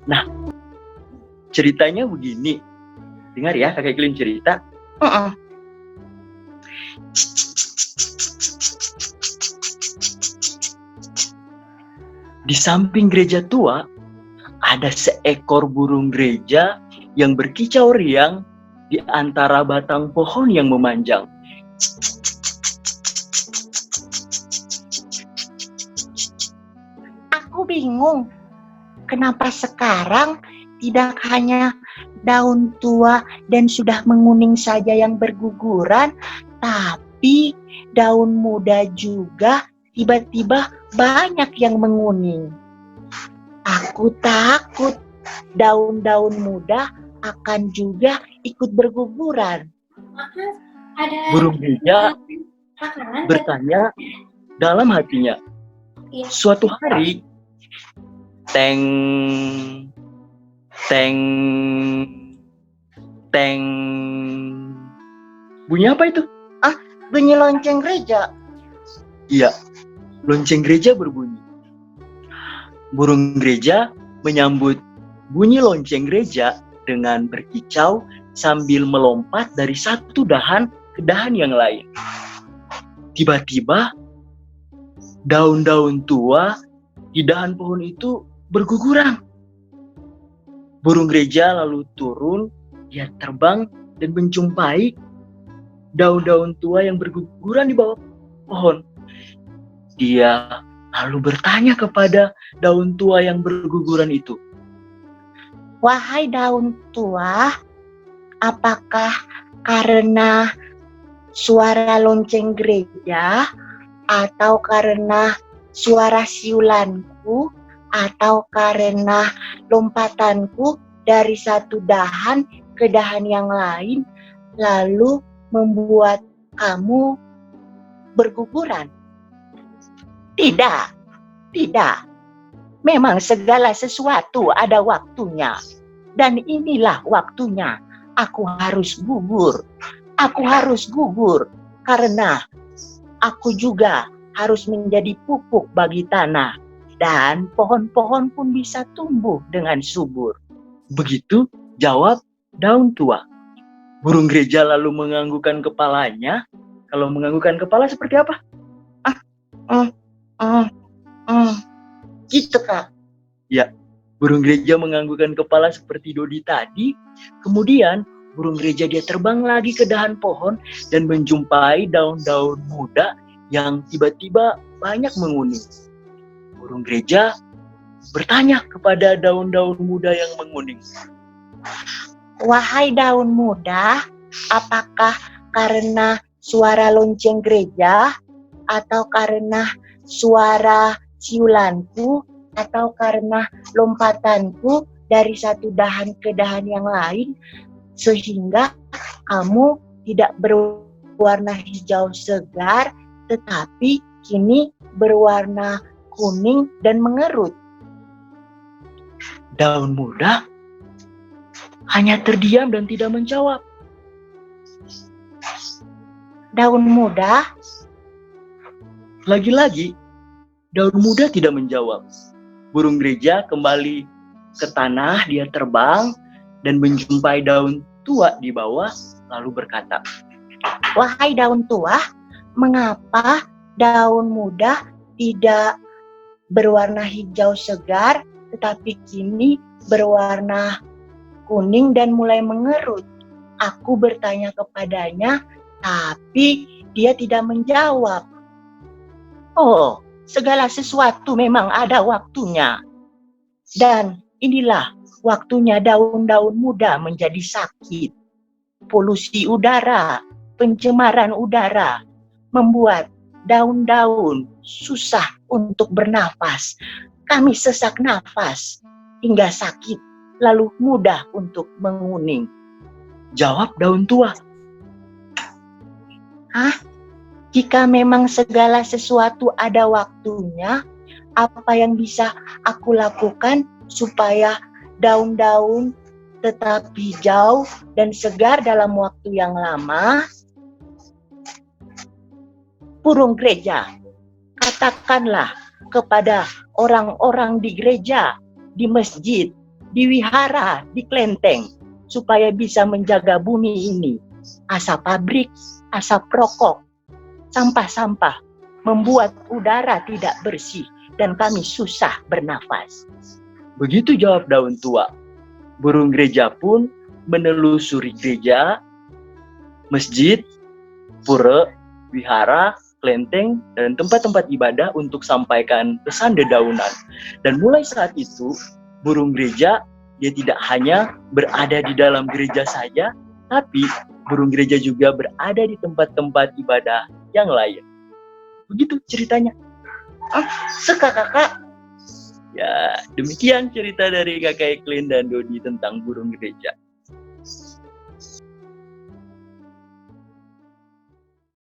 Nah, ceritanya begini. Dengar ya, kakek Klin cerita. Di samping gereja tua, ada seekor burung gereja yang berkicau riang di antara batang pohon yang memanjang. Aku bingung, kenapa sekarang tidak hanya daun tua dan sudah menguning saja yang berguguran, tapi daun muda juga tiba-tiba banyak yang menguning. Aku takut daun-daun muda akan juga ikut berguguran. Burung gereja bertanya dalam hatinya. Suatu hari, teng, teng, teng. Bunyi apa itu? Bunyi lonceng gereja. Iya, lonceng gereja berbunyi. Burung gereja menyambut bunyi lonceng gereja dengan berkicau sambil melompat dari satu dahan ke dahan yang lain. Tiba-tiba, daun-daun tua di dahan pohon itu berguguran. Burung gereja lalu turun, dia terbang dan menjumpai daun-daun tua yang berguguran di bawah pohon. Dia lalu bertanya kepada daun tua yang berguguran itu. Wahai daun tua, apakah karena suara lonceng gereja, atau karena suara siulanku, atau karena lompatanku dari satu dahan ke dahan yang lain, lalu membuat kamu berguguran? Tidak. Memang segala sesuatu ada waktunya. Dan inilah waktunya. Aku harus gugur karena aku juga harus menjadi pupuk bagi tanah. Dan pohon-pohon pun bisa tumbuh dengan subur. Begitu jawab daun tua. Burung gereja lalu menganggukkan kepalanya. Kalau menganggukkan kepala seperti apa? Gitu, Kak. Ya, burung gereja menganggukkan kepala seperti Dodi tadi. Kemudian burung gereja dia terbang lagi ke dahan pohon dan menjumpai daun-daun muda yang tiba-tiba banyak menguning. Burung gereja bertanya kepada daun-daun muda yang menguning. Wahai daun muda, apakah karena suara lonceng gereja, atau karena suara siulanku, atau karena lompatanku dari satu dahan ke dahan yang lain, sehingga kamu tidak berwarna hijau segar, tetapi kini berwarna kuning dan mengerut? Daun muda hanya terdiam dan tidak menjawab. Daun muda? Lagi-lagi, daun muda tidak menjawab. Burung gereja kembali ke tanah, dia terbang dan menjumpai daun tua di bawah, lalu berkata, Wahai daun tua, mengapa daun muda tidak berwarna hijau segar, tetapi kini berwarna kuning dan mulai mengerut? Aku bertanya kepadanya, tapi dia tidak menjawab. Oh, segala sesuatu memang ada waktunya. Dan inilah waktunya daun-daun muda menjadi sakit. Polusi udara, pencemaran udara, membuat daun-daun susah untuk bernafas. Kami sesak nafas hingga sakit, lalu mudah untuk menguning. Jawab daun tua. Jika memang segala sesuatu ada waktunya, apa yang bisa aku lakukan supaya daun-daun tetap hijau dan segar dalam waktu yang lama? Burung gereja, katakanlah kepada orang-orang di gereja, di masjid, di wihara, di kelenteng, supaya bisa menjaga bumi ini. Asap pabrik, asap rokok, sampah-sampah membuat udara tidak bersih dan kami susah bernafas. Begitu jawab daun tua. Burung gereja pun menelusuri gereja, masjid, pura, wihara, kelenteng, dan tempat-tempat ibadah untuk sampaikan pesan dedaunan. Dan mulai saat itu, burung gereja dia tidak hanya berada di dalam gereja saja, tapi burung gereja juga berada di tempat-tempat ibadah yang lain. Begitu ceritanya. Suka kakak? Ya, demikian cerita dari Kakak Eklin dan Dodi tentang burung gereja.